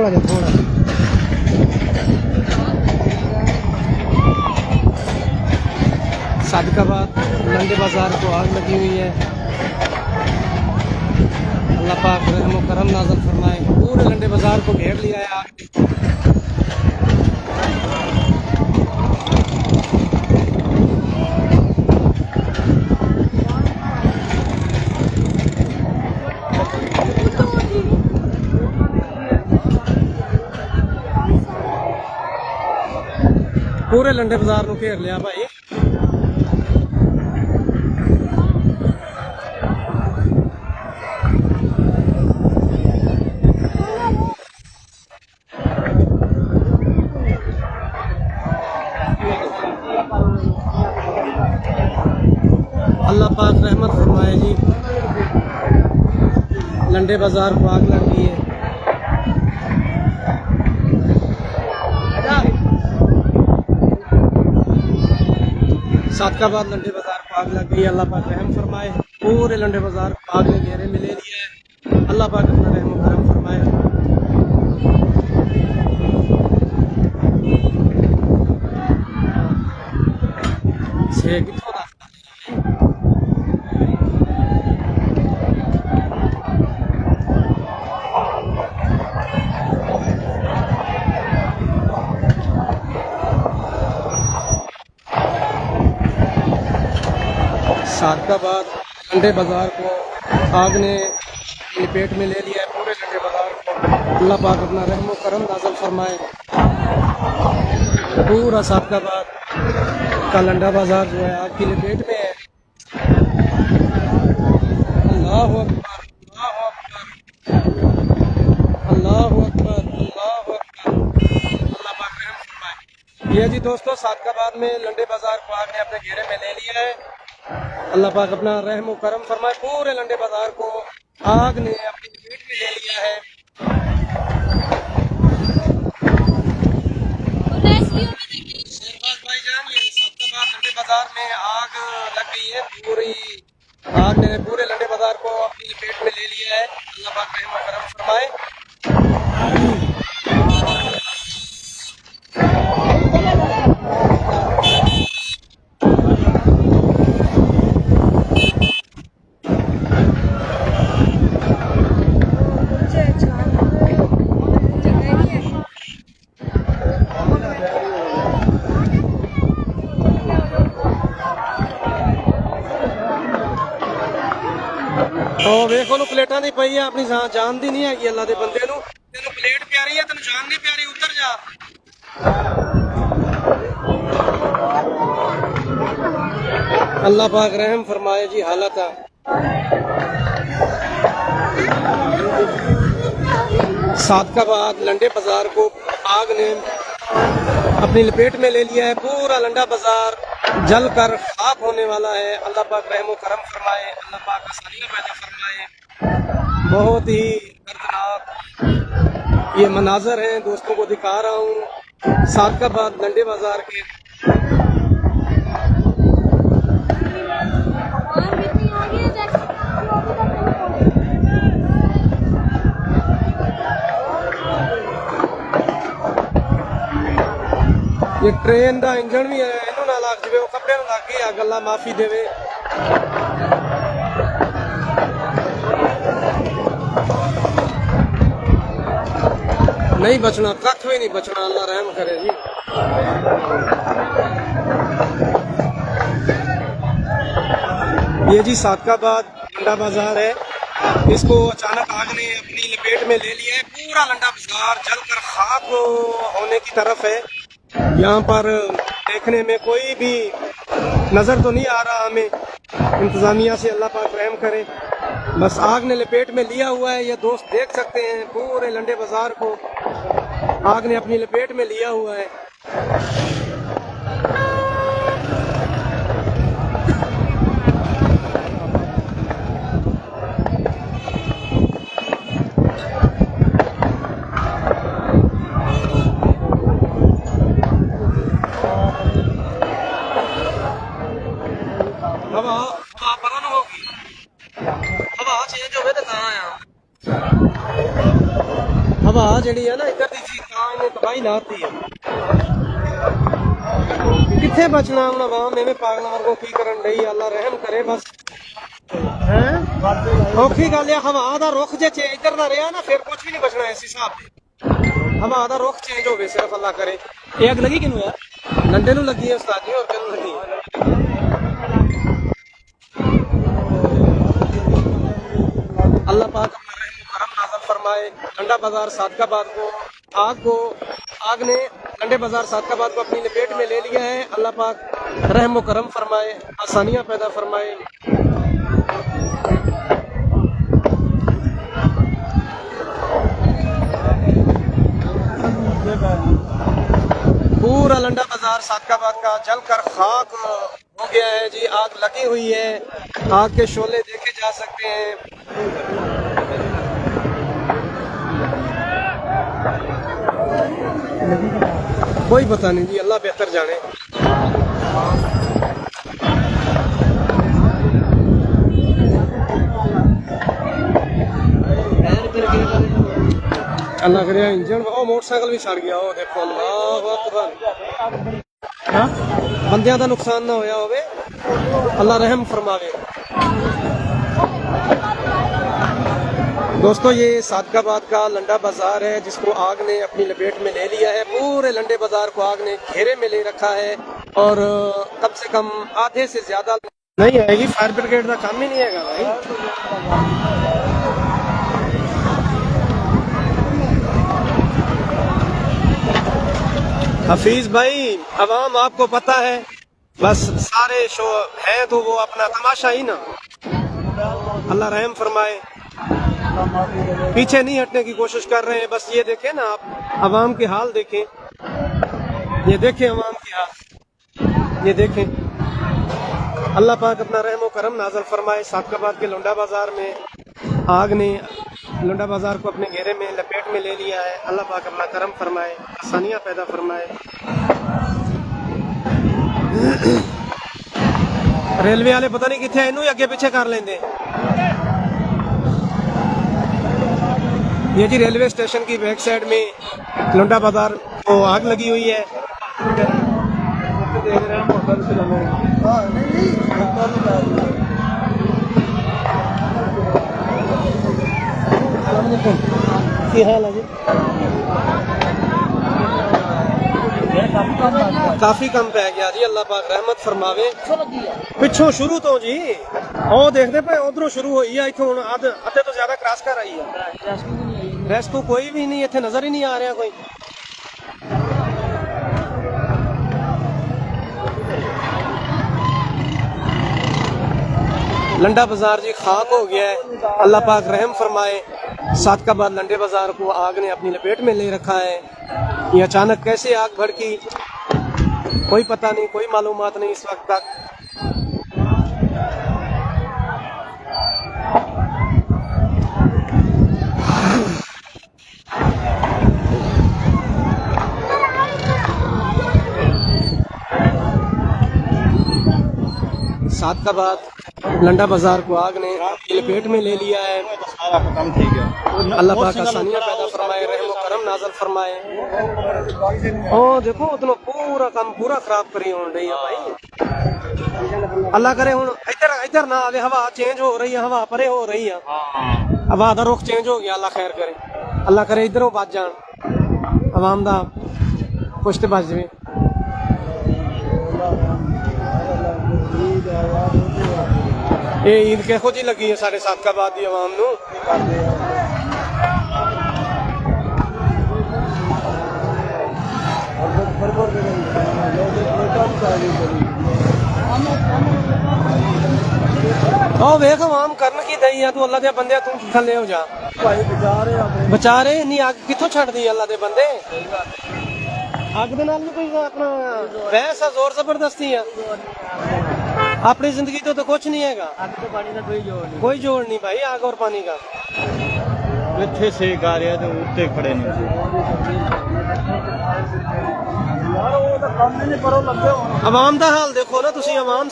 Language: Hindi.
थोड़ा जा थोड़ा। सादिकाबाद लंडे बाज़ार को आग लगी हुई है। अल्लाह पाक रहम व करम नाज़िल फरमाए। पूरे लंडे बाज़ार को घेर लिया है आग ने। पूरे लंडे बाज़ार को घेर लिया भाई। अल्लाह पाक रहमत फरमाए जी। लंडे बाज़ार को आग लग गई है। सादिकाबाद लंडे बाज़ार को आग लग गई। अल्लाह पाक रहम फरमाए। पूरे लंडे बाज़ार को आग ने घेरे में ले लिया है। अल्लाह पाक अपना रहम व करम फरमाए। से कितों दा सादिकाबाद लंडे बाज़ार को आग ने लपेट में ले लिया है। पूरे लंडे बाज़ार को अल्लाह पाक अपना रहम व करम नाज़िल फरमाए। पूरा सादिकाबाद का लंडा बाज़ार जो है आग की लपेट में है। अल्लाहु अकबर, अल्लाहु अकबर, अल्लाहु अकबर, अल्लाहु अकबर। अल्लाह पाक रहम फरमाए। ये जी दोस्तों सादिकाबाद में लंडे बाज़ार को आग ने अपने घेरे में ले लिया है। अल्लाह पाक अपना रहम व करम फरमाए। पूरे लंडे बाज़ार को आग ने अपनी लपेट में ले लिया है। शेरबाज भाईजान ये सादिकाबाद लंडे बाज़ार में आग लग गई है। पूरी आग ने पूरे लंडे बाज़ार को अपनी लपेट में ले लिया है। अल्लाह पाक रहम व करम फरमाए। तो वेखो नु प्लेटा नहीं पई है अपनी जान दी नहीं हैगी। अल्लाह दे बंदे नु तेनु प्लेट प्यारी है तेनु जान नहीं प्यारी। उतर जा। अल्लाह पाक रहम फरमाए जी। हालत सादिकाबाद लंडे बाज़ार को आग ने अपनी लपेट में ले लिया है। पूरा लंडा बाज़ार जल कर खाक होने वाला है। अल्लाह पाक रहम व करम फरमाए। अल्लाह पाक आसानियाँ पैदा फरमाए। बहुत ही दर्दनाक ये मनाजर हैं दोस्तों को दिखा रहा हूँ सादिकाबाद लंडे बाज़ार के। ये ट्रेन का इंजन भी है इन्हों ना लग जाए कपड़े लग गई अग। अल्लाह माफी देवे। नहीं बचना कख भी नहीं बचना। अल्लाह रहम करे जी। ये जी सादिकाबाद लंडा बाज़ार है। इसको अचानक आग ने अपनी लपेट में ले लिया है। पूरा लंडा बाज़ार जलकर खाक होने की तरफ है। यहाँ पर देखने में कोई भी नज़र तो नहीं आ रहा हमें। इंतज़ामिया से अल्लाह पाक रहम करे। बस आग ने लपेट में लिया हुआ है। ये दोस्त देख सकते हैं पूरे लंडे बाज़ार को आग ने अपनी लपेट में लिया हुआ है। हवा हवा परन होगी। हवा चेंज हो तो कहाँ आया हवा जी है ना इधर दी सी इन्हें तबाही लाती है। किथे बचना हम आवाम एवं पागलों वर्गों की करन डई। अल्लाह रहम करे बस है औखी गल है। हवा का रुख जे इधर का रहा ना फिर कुछ भी नहीं बचना इस हिसाब से। हवा का रुख चेंज हो सिर्फ अल्लाह करे। ये अग लगी किनू है लंडे नू लगी है उस्ताद जी और किनू लगी है। अल्लाह पाक अपना रहम करम नाज़िल फरमाए। लंडा बाजार सादकाबाद को आग ने लंडे बाजार सादकाबाद को अपनी लपेट में ले लिया है। अल्लाह पाक रहम करम फरमाए, आसानियां पैदा फरमाए। पूरा लंडा बाजार सादकाबाद का जलकर खाक हो गया है जी। आग लगी हुई है, आग के शोले देखे जा सकते हैं। कोई पता नहीं जी, अल्लाह बेहतर जाने। अल्लाह करे इंजन ओ मोटरसाइकिल भी सड़ गया। ओ देखो अल्लाह अकबर, बंदियां दा नुकसान ना होया होवे, अल्लाह रहम फरमावे। दोस्तों ये सादकाबाद का लंडा बाजार है जिसको आग ने अपनी लपेट में ले लिया है। पूरे लंडे बाजार को आग ने घेरे में ले रखा है और कम से कम आधे से ज्यादा नहीं आएगी। फायर ब्रिगेड का काम ही नहीं है भाई। हफीज भाई अवाम आपको पता है बस सारे शो है तो वो अपना तमाशा ही ना। अल्लाह रहम फरमाए, पीछे नहीं हटने की कोशिश कर रहे हैं। बस ये देखें ना आप अवाम के हाल देखें, ये देखें अवाम के हाल, ये देखें। अल्लाह पाक अपना रहम करम नाज़िल फरमाए। सादकाबाद के लुंडा बाजार में आग ने लुंडा बाजार को अपने घेरे में लपेट में ले लिया है। अल्लाह पाक अपना करम फरमाए, आसानियां पैदा फरमाए। रेलवे वाले पता नहीं कितने इनू अगे पीछे कर लेंगे। ये जी रेलवे स्टेशन की बैक साइड में लुंडा बाजार को आग लगी हुई है। हाल है जी, काफी कम पै गया जी। अल्लाह पाक रहमत फरमावे। पिछों शुरू तो जी ओ देखते पे उधरों शुरू हुई है, इथों अद्धे तो ज्यादा क्रॉस कर आई है। रेस्क्यू कोई भी नहीं इतने नजर ही नहीं आ रहा कोई। लंडा बाजार जी खाक हो गया है। अल्लाह पाक रहम फरमाए। सादकाबाद लंडे बाजार को आग ने अपनी लपेट में ले रखा है। ये अचानक कैसे आग भड़की कोई पता नहीं, कोई मालूमात नहीं इस वक्त तक। सादकाबाद लंडा बाजार को आग ने लपेट में ले लिया है। अल्लाह पाक आसानियां पैदा फरमाए, रहम करम नाज़िल फरमाए। ओ देखो उतना पूरा काम पूरा खराब करी हो रही है भाई। अल्लाह करे हुन इधर इधर ना आवे, हवा चेंज हो रही है, हवा परे हो रही है, हवा का रुख चेंज हो गया। अल्लाह खैर करे, अल्लाह करे इधरों बच जान अवाम दा कुछ तो बच जाए। ये ईद किहो जी लगी है साढ़े सादकाबाद दी अवाम नू। ओ वेख अवाम करन की दई है, तू अल्लाह दे बंदे तू थल्ले हो जा। बचा रहे इन्नी अग किथों छड़ दी अल्लाह दे बंदे। अग दे नाल कोई अपना वैसा जोर जबरदस्ती है। अपनी जिंदगी तो कुछ नहीं है। आग तो पानी का कोई जोड़ नहीं भाई, आग और पानी का। इतने सेक आ रहा तो उत्ते खड़े नहीं। अवाम का हाल देखो ना तुसी, अवाम